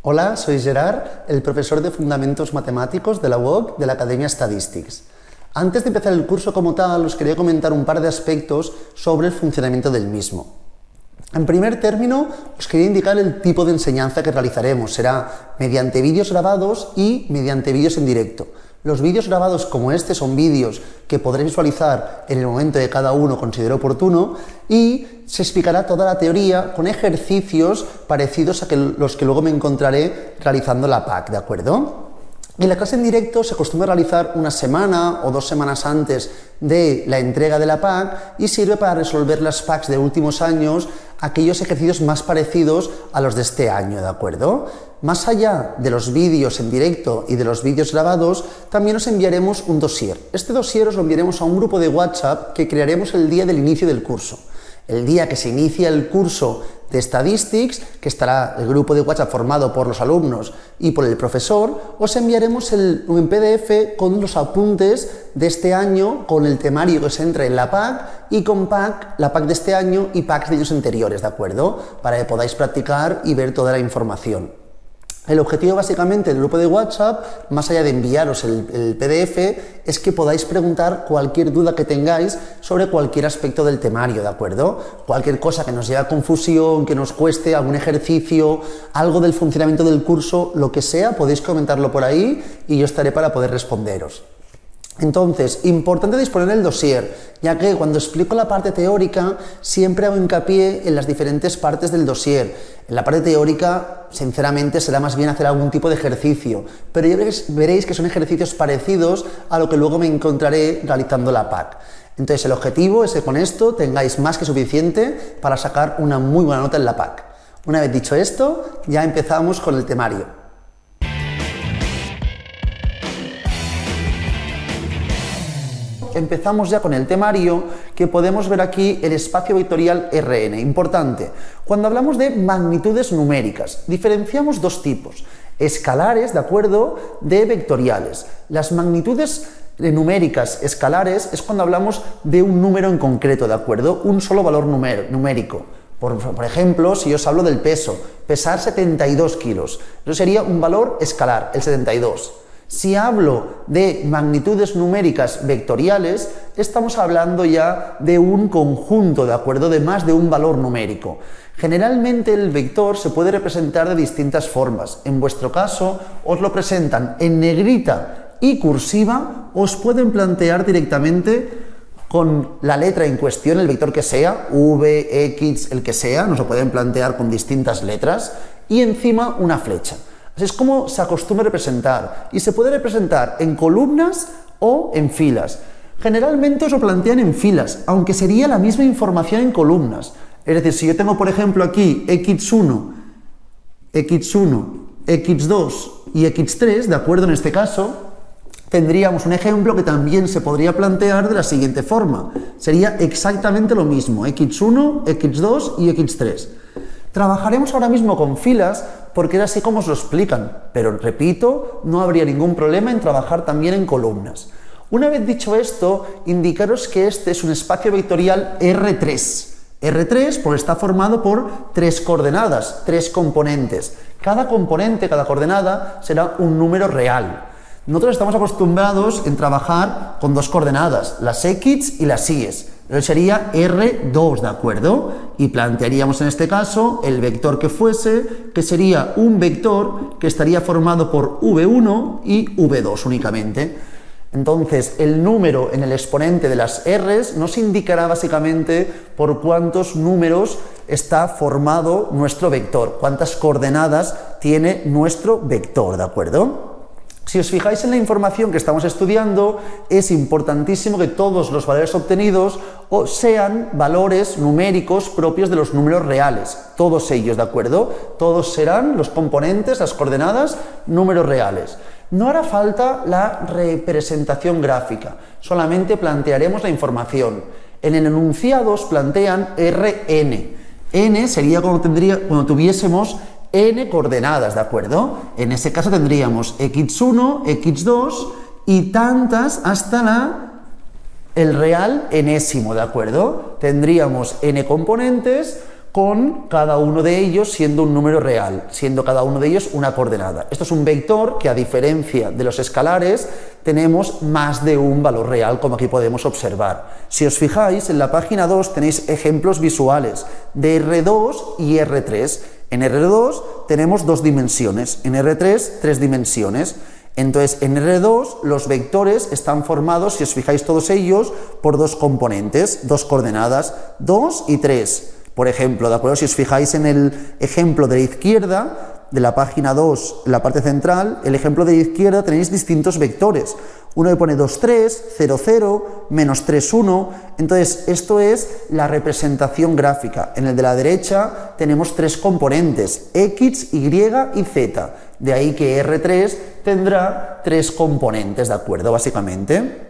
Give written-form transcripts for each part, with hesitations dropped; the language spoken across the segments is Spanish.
Hola, soy Gerard, el profesor de Fundamentos Matemáticos de la UOC de la Academia Statistics. Antes de empezar el curso como tal, os quería comentar un par de aspectos sobre el funcionamiento del mismo. En primer término, os quería indicar el tipo de enseñanza que realizaremos. Será mediante vídeos grabados y mediante vídeos en directo. Los vídeos grabados como este son vídeos que podréis visualizar en el momento que cada uno considere oportuno y se explicará toda la teoría con ejercicios parecidos a los que luego me encontraré realizando la PAC, ¿de acuerdo? Y la clase en directo se acostumbra a realizar una semana o 2 semanas antes de la entrega de la PAC y sirve para resolver las PACs de últimos años, aquellos ejercicios más parecidos a los de este año, ¿de acuerdo? Más allá de los vídeos en directo y de los vídeos grabados, también os enviaremos un dossier. Este dossier os lo enviaremos a un grupo de WhatsApp que crearemos el día del inicio del curso. El día que se inicia el curso de Statistics, que estará el grupo de WhatsApp formado por los alumnos y por el profesor, os enviaremos un PDF con los apuntes de este año, con el temario que se entra en la PAC y con la PAC de este año y PACs de años anteriores, ¿de acuerdo? Para que podáis practicar y ver toda la información. El objetivo básicamente del grupo de WhatsApp, más allá de enviaros el PDF, es que podáis preguntar cualquier duda que tengáis sobre cualquier aspecto del temario, ¿de acuerdo? Cualquier cosa que nos lleve a confusión, que nos cueste, algún ejercicio, algo del funcionamiento del curso, lo que sea, podéis comentarlo por ahí y yo estaré para poder responderos. Entonces, importante disponer el dossier, ya que cuando explico la parte teórica siempre hago hincapié en las diferentes partes del dossier. En la parte teórica, sinceramente, será más bien hacer algún tipo de ejercicio, pero ya veréis que son ejercicios parecidos a lo que luego me encontraré realizando la PAC. Entonces, el objetivo es que con esto tengáis más que suficiente para sacar una muy buena nota en la PAC. Una vez dicho esto, ya empezamos con el temario. Empezamos ya con el temario, que podemos ver aquí el espacio vectorial Rn. Importante, cuando hablamos de magnitudes numéricas, diferenciamos dos tipos, escalares, ¿de acuerdo?, de vectoriales. Las magnitudes numéricas escalares es cuando hablamos de un número en concreto, ¿de acuerdo?, un solo valor numérico. Por ejemplo, si yo os hablo del peso, pesar 72 kilos, eso sería un valor escalar, el 72. Si hablo de magnitudes numéricas vectoriales, estamos hablando ya de un conjunto, ¿de acuerdo?, de más de un valor numérico. Generalmente el vector se puede representar de distintas formas. En vuestro caso, os lo presentan en negrita y cursiva, os pueden plantear directamente con la letra en cuestión, el vector que sea, V, X, el que sea, nos lo pueden plantear con distintas letras, y encima una flecha. Así es como se acostumbra a representar, y se puede representar en columnas o en filas. Generalmente os lo plantean en filas, aunque sería la misma información en columnas. Es decir, si yo tengo, por ejemplo, aquí x1, x2 y x3, ¿de acuerdo? En este caso, tendríamos un ejemplo que también se podría plantear de la siguiente forma. Sería exactamente lo mismo, x1, x2 y x3. Trabajaremos ahora mismo con filas porque es así como os lo explican, pero repito, no habría ningún problema en trabajar también en columnas. Una vez dicho esto, indicaros que este es un espacio vectorial R3. R3 porque está formado por 3 coordenadas, 3 componentes. Cada componente, cada coordenada será un número real. Nosotros estamos acostumbrados en trabajar con 2 coordenadas, las X y las Y. Pero sería R2, ¿de acuerdo? Y plantearíamos en este caso el vector que fuese, que sería un vector que estaría formado por V1 y V2 únicamente. Entonces, el número en el exponente de las R's nos indicará básicamente por cuántos números está formado nuestro vector, cuántas coordenadas tiene nuestro vector, ¿de acuerdo? Si os fijáis en la información que estamos estudiando, es importantísimo que todos los valores obtenidos sean valores numéricos propios de los números reales, todos ellos, ¿de acuerdo? Todos serán los componentes, las coordenadas, números reales. No hará falta la representación gráfica, solamente plantearemos la información. En el enunciado os plantean Rn. N sería cuando tuviésemos n coordenadas, ¿de acuerdo? En ese caso tendríamos x1, x2 y tantas hasta el real enésimo, ¿de acuerdo? Tendríamos n componentes con cada uno de ellos siendo un número real, siendo cada uno de ellos una coordenada. Esto es un vector que, a diferencia de los escalares, tenemos más de un valor real, como aquí podemos observar. Si os fijáis, en la página 2 tenéis ejemplos visuales de R2 y R3. En R2 tenemos 2 dimensiones, en R3 3 dimensiones. Entonces, en R2 los vectores están formados, si os fijáis todos ellos, por 2 componentes, 2 coordenadas, 2 y 3. Por ejemplo, ¿de acuerdo? Si os fijáis en el ejemplo de la izquierda, de la página 2, en la parte central, el ejemplo de la izquierda tenéis distintos vectores. Uno que pone 2, 3, 0, 0, menos 3, 1. Entonces, esto es la representación gráfica. En el de la derecha tenemos 3 componentes, X, Y y Z. De ahí que R3 tendrá 3 componentes, ¿de acuerdo? Básicamente.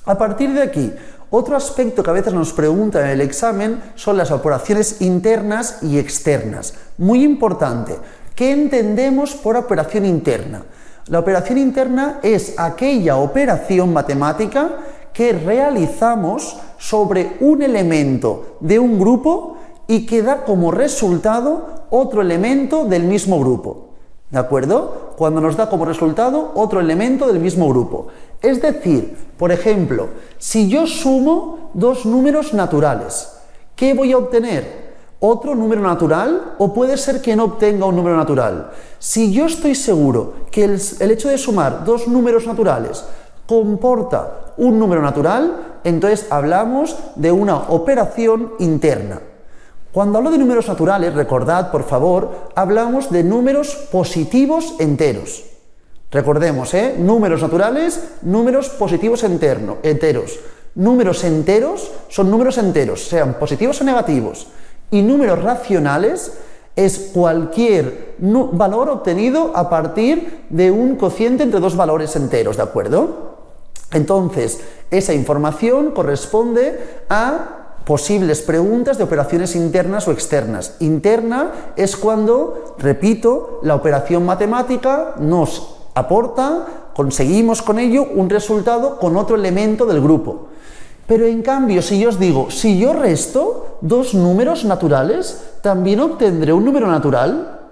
A partir de aquí, otro aspecto que a veces nos preguntan en el examen son las operaciones internas y externas. Muy importante, ¿qué entendemos por operación interna? La operación interna es aquella operación matemática que realizamos sobre un elemento de un grupo y que da como resultado otro elemento del mismo grupo. ¿De acuerdo? Cuando nos da como resultado otro elemento del mismo grupo. Es decir, por ejemplo, si yo sumo 2 números naturales, ¿qué voy a obtener? ¿Otro número natural? ¿O puede ser que no obtenga un número natural? Si yo estoy seguro que el hecho de sumar 2 números naturales comporta un número natural, entonces hablamos de una operación interna. Cuando hablo de números naturales, recordad, por favor, hablamos de números positivos enteros. Recordemos, números naturales, números positivos enteros. Números enteros son números enteros, sean positivos o negativos. Y números racionales es cualquier valor obtenido a partir de un cociente entre 2 valores enteros, ¿de acuerdo? Entonces, esa información corresponde a posibles preguntas de operaciones internas o externas. Interna es cuando, repito, la operación matemática nos aporta, conseguimos con ello un resultado con otro elemento del grupo. Pero en cambio, si yo os digo, si yo resto 2 números naturales, ¿también obtendré un número natural?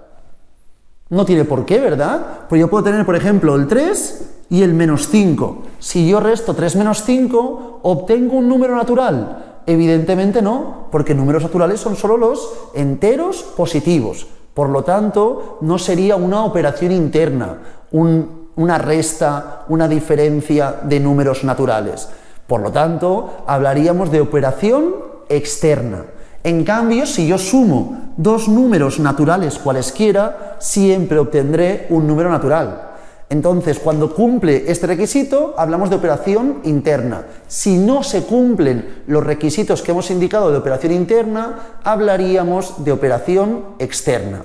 No tiene por qué, ¿verdad? Pues yo puedo tener, por ejemplo, el 3 y el menos 5. Si yo resto 3 menos 5, ¿obtengo un número natural? Evidentemente no, porque números naturales son solo los enteros positivos. Por lo tanto, no sería una operación interna, una resta, una diferencia de números naturales. Por lo tanto, hablaríamos de operación externa. En cambio, si yo sumo 2 números naturales cualesquiera, siempre obtendré un número natural. Entonces, cuando cumple este requisito, hablamos de operación interna. Si no se cumplen los requisitos que hemos indicado de operación interna, hablaríamos de operación externa.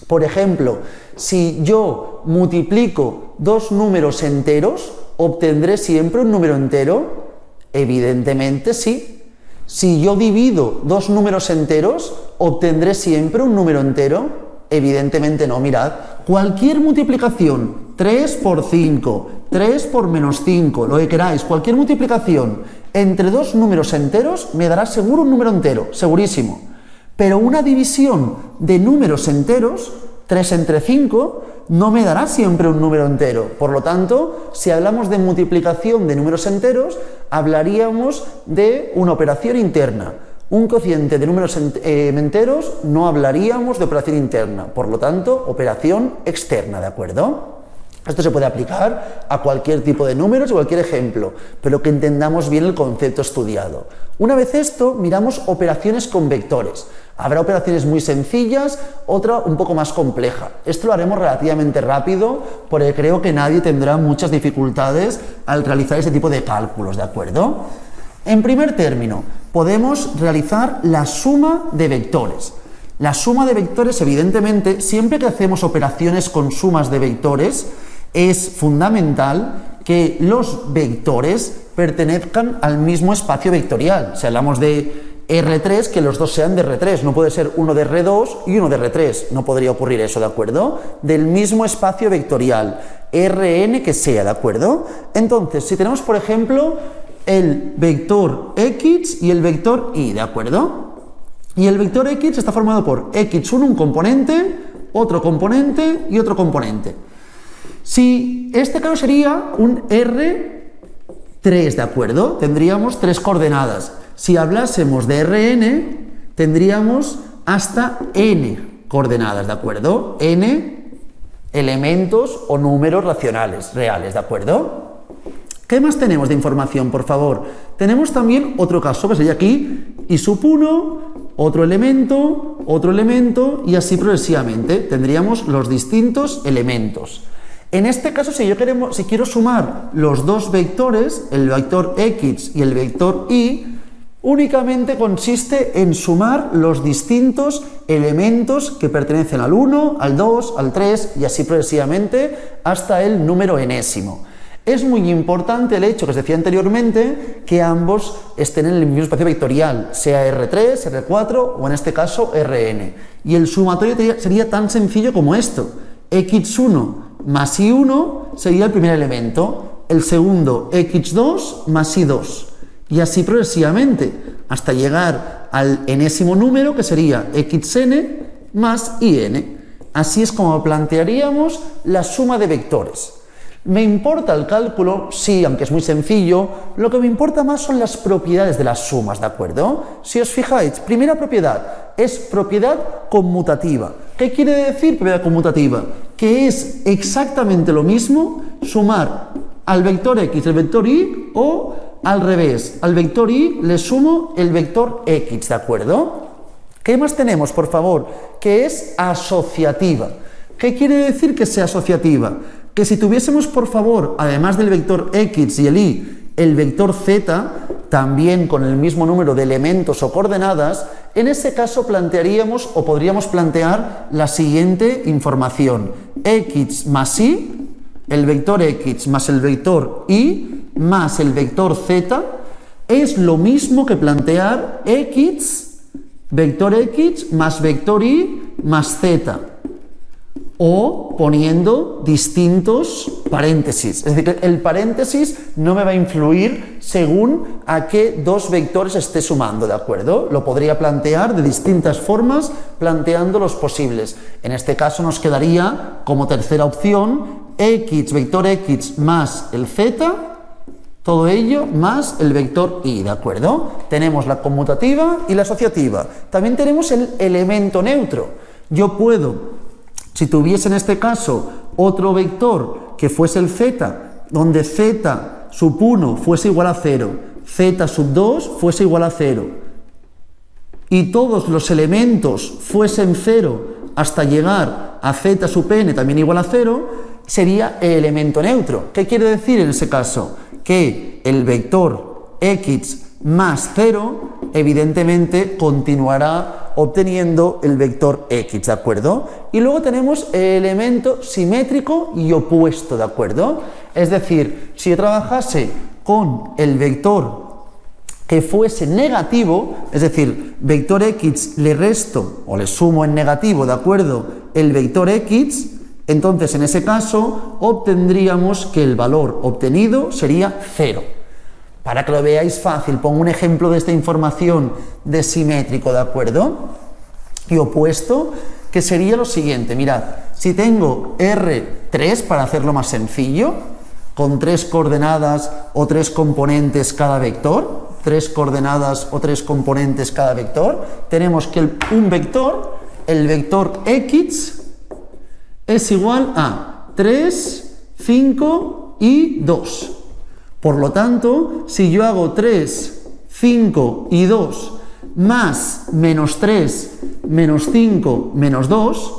Por ejemplo, si yo multiplico 2 números enteros, ¿obtendré siempre un número entero? Evidentemente sí. Si yo divido 2 números enteros, ¿obtendré siempre un número entero? Evidentemente no. Mirad, cualquier multiplicación, 3 por 5, 3 por menos 5, lo que queráis, cualquier multiplicación entre 2 números enteros me dará seguro un número entero, segurísimo. Pero una división de números enteros, 3 entre 5, no me dará siempre un número entero. Por lo tanto, si hablamos de multiplicación de números enteros, hablaríamos de una operación interna. Un cociente de números enteros, no hablaríamos de operación interna. Por lo tanto, operación externa, ¿de acuerdo? Esto se puede aplicar a cualquier tipo de números y cualquier ejemplo, pero que entendamos bien el concepto estudiado. Una vez esto, miramos operaciones con vectores. Habrá operaciones muy sencillas, otra un poco más compleja. Esto lo haremos relativamente rápido, porque creo que nadie tendrá muchas dificultades al realizar ese tipo de cálculos, ¿de acuerdo? En primer término, podemos realizar la suma de vectores. La suma de vectores, evidentemente, siempre que hacemos operaciones con sumas de vectores, es fundamental que los vectores pertenezcan al mismo espacio vectorial. Si hablamos de R3, que los dos sean de R3, no puede ser uno de R2 y uno de R3, no podría ocurrir eso, ¿de acuerdo? Del mismo espacio vectorial, Rn que sea, ¿de acuerdo? Entonces, si tenemos, por ejemplo, el vector X y el vector Y, ¿de acuerdo? Y el vector X está formado por X1, un componente, otro componente y otro componente. Si este caso sería un R3, ¿de acuerdo? Tendríamos 3 coordenadas. Si hablásemos de Rn, tendríamos hasta n coordenadas, ¿de acuerdo? N elementos o números racionales, reales, ¿de acuerdo? ¿Qué más tenemos de información, por favor? Tenemos también otro caso, que sería aquí, I sub 1, otro elemento y así progresivamente. Tendríamos los distintos elementos. En este caso, si quiero sumar los dos vectores, el vector X y el vector Y, únicamente consiste en sumar los distintos elementos que pertenecen al 1, al 2, al 3 y así progresivamente hasta el número enésimo. Es muy importante el hecho que os decía anteriormente que ambos estén en el mismo espacio vectorial, sea R3, R4 o en este caso Rn. Y el sumatorio sería tan sencillo como esto. X1 más Y1 sería el primer elemento, el segundo X2 más Y2. Y así progresivamente, hasta llegar al enésimo número, que sería xn más yn. Así es como plantearíamos la suma de vectores. ¿Me importa el cálculo? Sí, aunque es muy sencillo. Lo que me importa más son las propiedades de las sumas, ¿de acuerdo? Si os fijáis, primera propiedad es propiedad conmutativa. ¿Qué quiere decir propiedad conmutativa? Que es exactamente lo mismo sumar al vector x el vector y o al revés, al vector y le sumo el vector x, ¿de acuerdo? ¿Qué más tenemos, por favor? Que es asociativa. ¿Qué quiere decir que sea asociativa? Que si tuviésemos, por favor, además del vector x y el y, el vector z, también con el mismo número de elementos o coordenadas, en ese caso plantearíamos o podríamos plantear la siguiente información. X más y, el vector x más el vector y, más el vector z, es lo mismo que plantear vector x más vector y más z, o poniendo distintos paréntesis. Es decir, el paréntesis no me va a influir según a qué dos vectores esté sumando, ¿de acuerdo? Lo podría plantear de distintas formas, planteando los posibles. En este caso nos quedaría como tercera opción vector x más el z, todo ello más el vector y, ¿de acuerdo? Tenemos la conmutativa y la asociativa. También tenemos el elemento neutro. Yo puedo, si tuviese en este caso otro vector que fuese el z, donde z sub 1 fuese igual a 0, z sub 2 fuese igual a 0, y todos los elementos fuesen 0 hasta llegar a z sub n también igual a 0, sería el elemento neutro. ¿Qué quiere decir en ese caso? Que el vector x más 0 evidentemente continuará obteniendo el vector x, ¿de acuerdo? Y luego tenemos el elemento simétrico y opuesto, ¿de acuerdo? Es decir, si yo trabajase con el vector que fuese negativo, es decir, vector x le resto o le sumo en negativo, ¿de acuerdo?, el vector x, entonces en ese caso obtendríamos que el valor obtenido sería 0. Para que lo veáis fácil, pongo un ejemplo de esta información de simétrico, ¿de acuerdo? Y opuesto, que sería lo siguiente. Mirad, si tengo R3, para hacerlo más sencillo, con 3 coordenadas o 3 componentes cada vector, 3 coordenadas o 3 componentes cada vector, tenemos que un vector, el vector x, es igual a 3, 5 y 2. Por lo tanto, si yo hago 3, 5 y 2 más menos 3, menos 5, menos 2,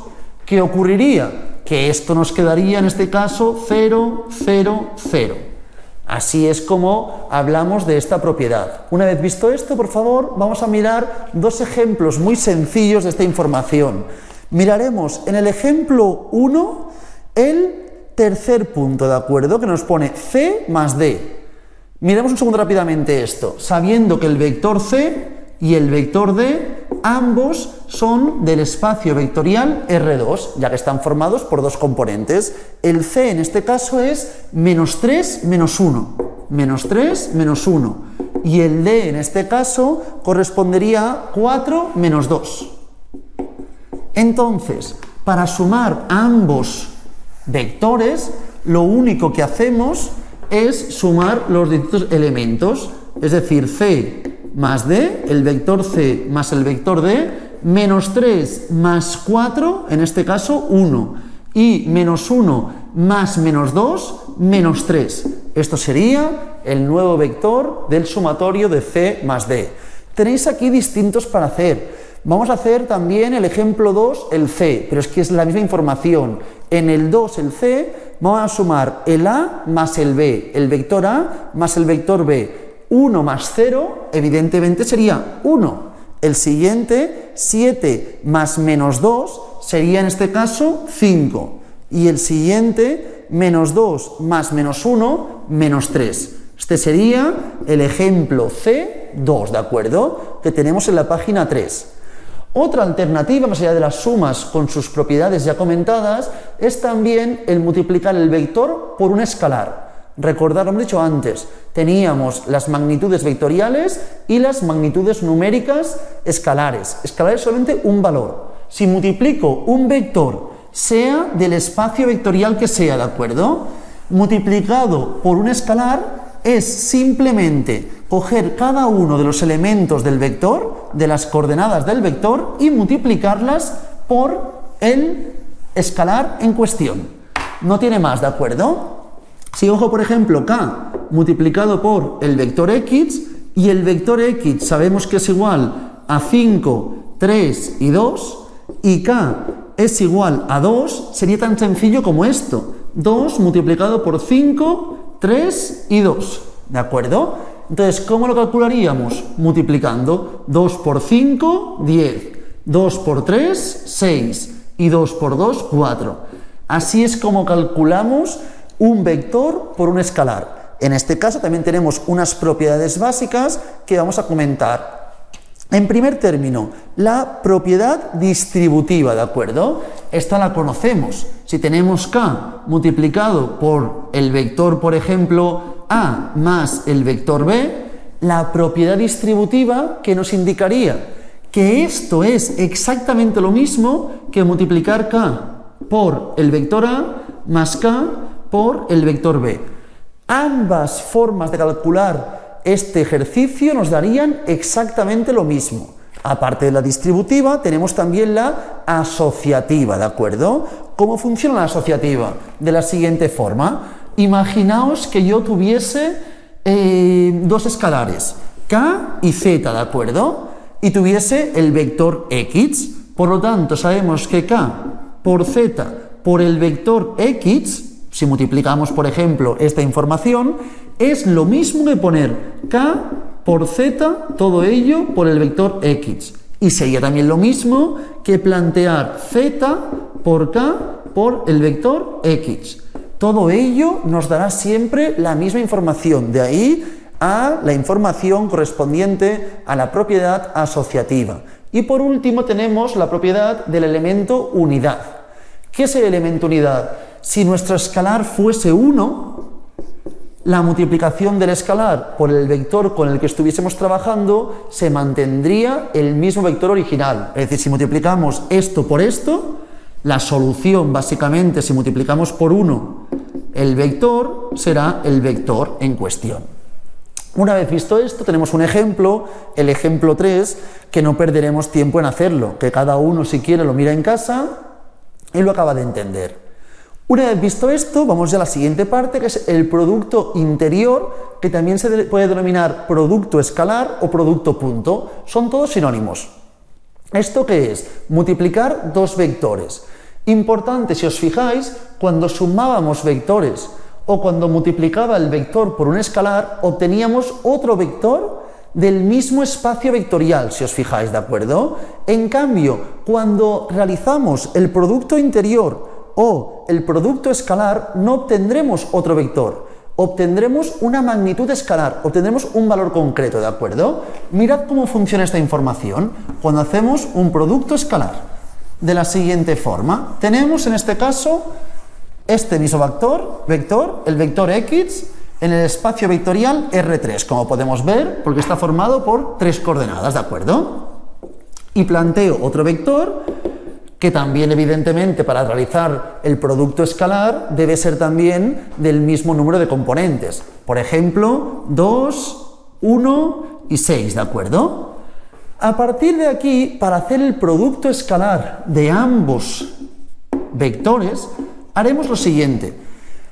¿qué ocurriría? Que esto nos quedaría en este caso 0, 0, 0. Así es como hablamos de esta propiedad. Una vez visto esto, por favor, vamos a mirar dos ejemplos muy sencillos de esta información. Miraremos en el ejemplo 1 el tercer punto, ¿de acuerdo? Que nos pone c más d. Miremos un segundo rápidamente esto, sabiendo que el vector c y el vector d ambos son del espacio vectorial R2, ya que están formados por dos componentes. El c en este caso es menos 3, menos 1, menos 3, menos 1. y el D en este caso correspondería a 4 menos 2. Entonces, para sumar ambos vectores, lo único que hacemos es sumar los distintos elementos, es decir, C más D, el vector C más el vector D, menos 3 más 4, en este caso 1, y menos 1 más menos 2, menos 3. Esto sería el nuevo vector del sumatorio de C más D. Tenéis aquí distintos para hacer. Vamos a hacer también el ejemplo 2, el C, pero es que es la misma información. En el 2, el C, vamos a sumar el A más el B, el vector A más el vector B. 1 más 0, evidentemente sería 1. El siguiente, 7 más menos 2, sería en este caso 5. Y el siguiente, menos 2 más menos 1, menos 3. Este sería el ejemplo C2, ¿de acuerdo? Que tenemos en la página 3. Otra alternativa, más allá de las sumas con sus propiedades ya comentadas, es también el multiplicar el vector por un escalar. Recordad, lo hemos dicho antes, teníamos las magnitudes vectoriales y las magnitudes numéricas escalares. Escalar es solamente un valor. Si multiplico un vector, sea del espacio vectorial que sea, ¿de acuerdo? Multiplicado por un escalar es simplemente coger cada uno de los elementos del vector, de las coordenadas del vector, y multiplicarlas por el escalar en cuestión. No tiene más, ¿de acuerdo? Si cojo, por ejemplo, k multiplicado por el vector x, y el vector x sabemos que es igual a 5, 3 y 2, y k es igual a 2, sería tan sencillo como esto. 2 multiplicado por 5, 3 y 2, ¿de acuerdo? Entonces, ¿cómo lo calcularíamos? Multiplicando 2 por 5, 10, 2 por 3, 6, y 2 por 2, 4. Así es como calculamos un vector por un escalar. En este caso también tenemos unas propiedades básicas que vamos a comentar. En primer término, la propiedad distributiva, ¿de acuerdo? Esta la conocemos. Si tenemos k multiplicado por el vector, por ejemplo, a más el vector b, la propiedad distributiva que nos indicaría que esto es exactamente lo mismo que multiplicar k por el vector a más k por el vector b. Ambas formas de calcular este ejercicio nos darían exactamente lo mismo. Aparte de la distributiva, tenemos también la asociativa, ¿de acuerdo? ¿Cómo funciona la asociativa? De la siguiente forma. Imaginaos que yo tuviese dos escalares, k y z, ¿de acuerdo? Y tuviese el vector x. Por lo tanto, sabemos que k por z por el vector x, si multiplicamos, por ejemplo, esta información, es lo mismo que poner k por z, todo ello por el vector x. Y sería también lo mismo que plantear z por k por el vector x. Todo ello nos dará siempre la misma información, de ahí a la información correspondiente a la propiedad asociativa. Y por último tenemos la propiedad del elemento unidad. ¿Qué es el elemento unidad? Si nuestro escalar fuese 1, la multiplicación del escalar por el vector con el que estuviésemos trabajando se mantendría el mismo vector original. Es decir, si multiplicamos esto por esto, la solución básicamente, si multiplicamos por 1 el vector, será el vector en cuestión. Una vez visto esto, tenemos un ejemplo, el ejemplo 3, que no perderemos tiempo en hacerlo, que cada uno, si quiere, lo mira en casa y lo acaba de entender. Una vez visto esto, vamos ya a la siguiente parte, que es el producto interior, que también se puede denominar producto escalar o producto punto. Son todos sinónimos. ¿Esto qué es? Multiplicar dos vectores. Importante, si os fijáis, cuando sumábamos vectores o cuando multiplicaba el vector por un escalar, obteníamos otro vector del mismo espacio vectorial, si os fijáis, ¿de acuerdo? En cambio, cuando realizamos el producto interior o el producto escalar, no obtendremos otro vector, obtendremos una magnitud escalar, obtendremos un valor concreto, ¿de acuerdo? Mirad cómo funciona esta información cuando hacemos un producto escalar. De la siguiente forma, tenemos en este caso este mismo vector, el vector x, en el espacio vectorial R3, como podemos ver, porque está formado por 3 coordenadas, ¿de acuerdo? Y planteo otro vector que también, evidentemente, para realizar el producto escalar debe ser también del mismo número de componentes. Por ejemplo, 2, 1 y 6, ¿de acuerdo? A partir de aquí, para hacer el producto escalar de ambos vectores, haremos lo siguiente.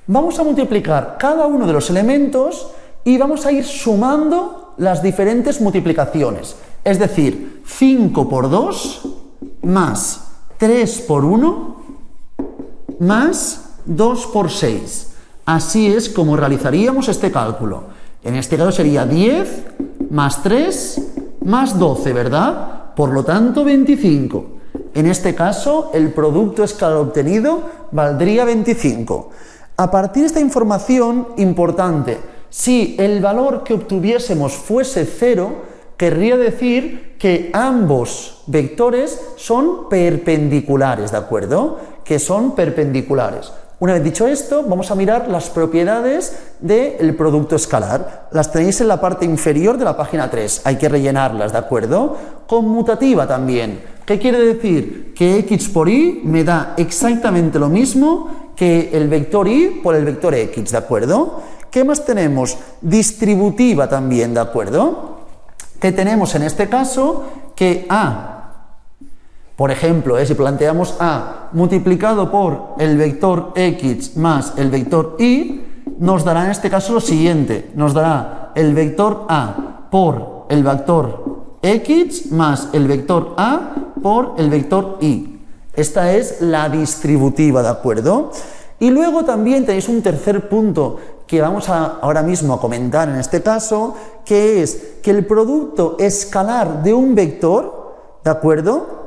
Vamos a multiplicar cada uno de los elementos y vamos a ir sumando las diferentes multiplicaciones. Es decir, 5 por 2 más 3 por 1 más 2 por 6. Así es como realizaríamos este cálculo. En este caso sería 10 más 3 más 12, ¿verdad? Por lo tanto, 25. En este caso, el producto escalar obtenido valdría 25. A partir de esta información importante, si el valor que obtuviésemos fuese 0, querría decir que ambos vectores son perpendiculares, ¿de acuerdo? Que son perpendiculares. Una vez dicho esto, vamos a mirar las propiedades del producto escalar. Las tenéis en la parte inferior de la página 3. Hay que rellenarlas, ¿de acuerdo? Conmutativa también. ¿Qué quiere decir? Que x por y me da exactamente lo mismo que el vector y por el vector x, ¿de acuerdo? ¿Qué más tenemos? Distributiva también, ¿de acuerdo? Que tenemos en este caso que a, por ejemplo, si planteamos a multiplicado por el vector x más el vector y, nos dará en este caso lo siguiente, nos dará el vector a por el vector x más el vector a por el vector y. Esta es la distributiva, ¿de acuerdo? Y luego también tenéis un tercer punto que vamos ahora mismo a comentar en este caso, que es que el producto escalar de un vector, ¿de acuerdo?,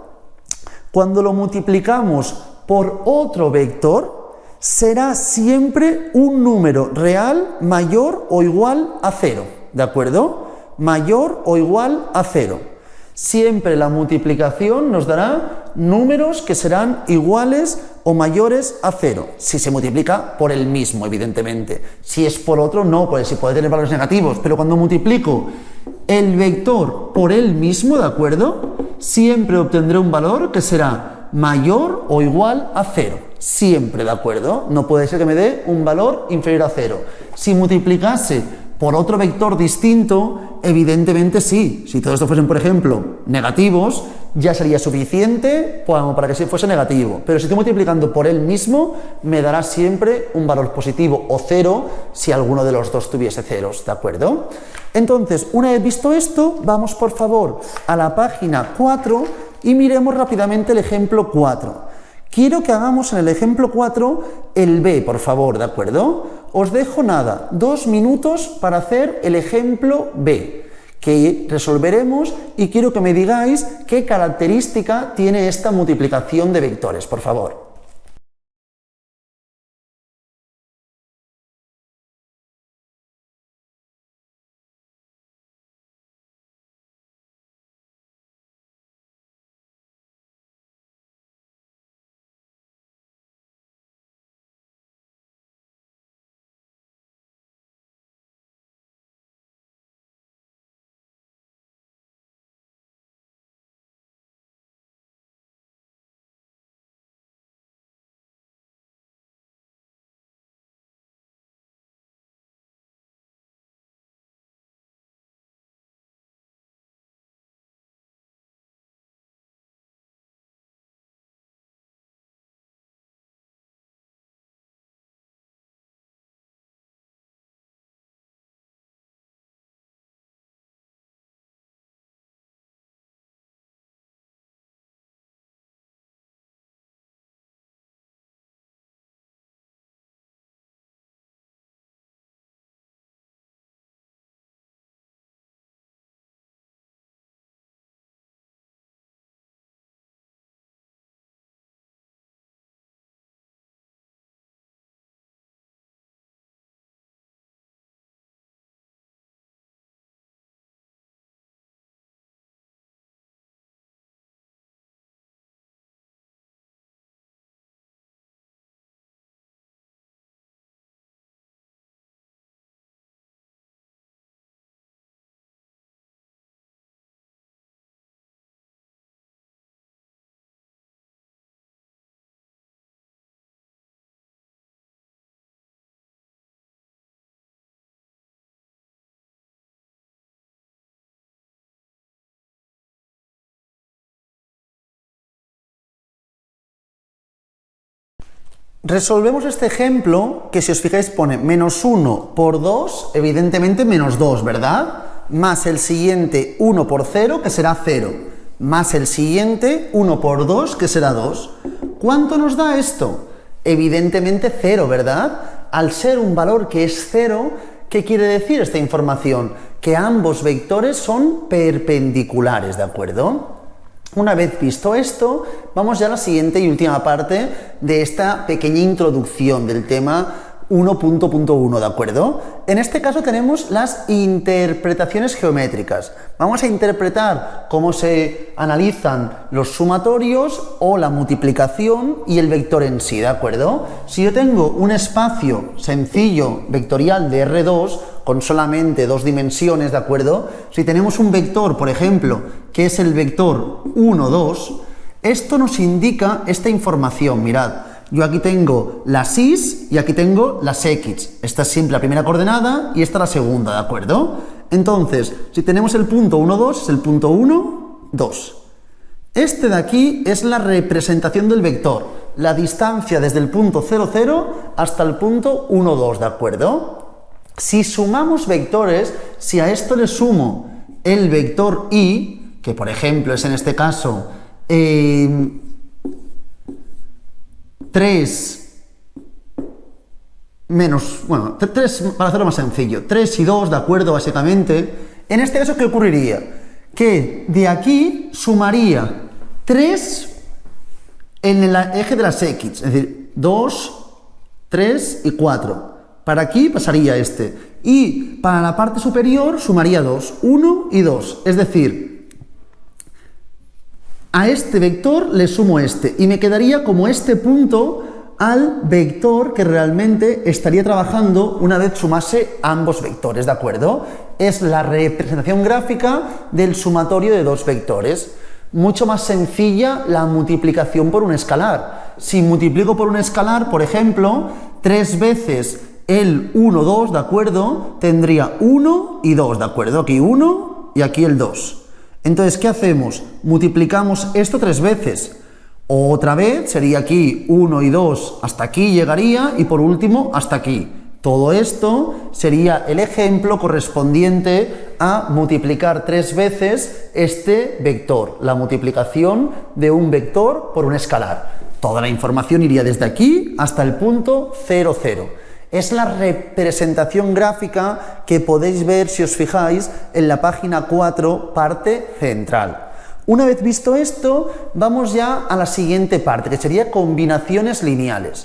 cuando lo multiplicamos por otro vector, será siempre un número real mayor o igual a 0, ¿de acuerdo? Mayor o igual a 0. Siempre la multiplicación nos dará números que serán iguales o mayores a 0, si se multiplica por el mismo, evidentemente. Si es por otro, no, pues si puede tener valores negativos, pero cuando multiplico el vector por él mismo, ¿de acuerdo?, siempre obtendré un valor que será mayor o igual a 0. Siempre, ¿de acuerdo? No puede ser que me dé un valor inferior a 0. Si multiplicase por otro vector distinto, evidentemente sí. Si todos estos fuesen, por ejemplo, negativos, ya sería suficiente para que sí fuese negativo. Pero si estoy multiplicando por él mismo, me dará siempre un valor positivo o 0 si alguno de los dos tuviese ceros, ¿de acuerdo? Entonces, una vez visto esto, vamos por favor a la página 4 y miremos rápidamente el ejemplo 4. Quiero que hagamos en el ejemplo 4 el B, por favor, ¿de acuerdo? Os dejo nada, 2 minutos para hacer el ejemplo B, que resolveremos, y quiero que me digáis qué característica tiene esta multiplicación de vectores, por favor. Resolvemos este ejemplo que, si os fijáis, pone menos 1 por 2, evidentemente menos 2, ¿verdad? Más el siguiente 1 por 0, que será 0, más el siguiente 1 por 2, que será 2. ¿Cuánto nos da esto? Evidentemente 0, ¿verdad? Al ser un valor que es 0, ¿qué quiere decir esta información? Que ambos vectores son perpendiculares, ¿de acuerdo? Una vez visto esto, vamos ya a la siguiente y última parte de esta pequeña introducción del tema 1.1, ¿de acuerdo? En este caso tenemos las interpretaciones geométricas. Vamos a interpretar cómo se analizan los sumatorios o la multiplicación y el vector en sí, ¿de acuerdo? Si yo tengo un espacio sencillo vectorial de R2 con solamente 2 dimensiones, ¿de acuerdo? Si tenemos un vector, por ejemplo, que es el vector 1, 2, esto nos indica esta información, mirad. Yo aquí tengo las Y's y aquí tengo las X. Esta es siempre la primera coordenada y esta la segunda, ¿de acuerdo? Entonces, si tenemos el punto 1, 2, es el punto 1, 2. Este de aquí es la representación del vector, la distancia desde el punto 0, 0 hasta el punto 1, 2, ¿de acuerdo? Si sumamos vectores, si a esto le sumo el vector Y, que por ejemplo es en este caso 3 menos, bueno, 3 para hacerlo más sencillo, 3 y 2, ¿de acuerdo? Básicamente, en este caso, ¿qué ocurriría? Que de aquí sumaría 3 en el eje de las X, es decir, 2, 3 y 4. Para aquí pasaría este. Y para la parte superior sumaría 2, 1 y 2, es decir, a este vector le sumo este y me quedaría como este punto al vector que realmente estaría trabajando una vez sumase ambos vectores, ¿de acuerdo? Es la representación gráfica del sumatorio de dos vectores. Mucho más sencilla la multiplicación por un escalar. Si multiplico por un escalar, por ejemplo, 3 veces el 1, 2, ¿de acuerdo? Tendría 1 y 2, ¿de acuerdo? Aquí 1 y aquí el 2. Entonces, ¿qué hacemos? Multiplicamos esto 3 veces. Otra vez sería aquí 1 y 2, hasta aquí llegaría y por último hasta aquí. Todo esto sería el ejemplo correspondiente a multiplicar 3 veces este vector, la multiplicación de un vector por un escalar. Toda la información iría desde aquí hasta el punto 0, 0. Es la representación gráfica que podéis ver si os fijáis en la página 4, parte central. Una vez visto esto, vamos ya a la siguiente parte, que sería combinaciones lineales.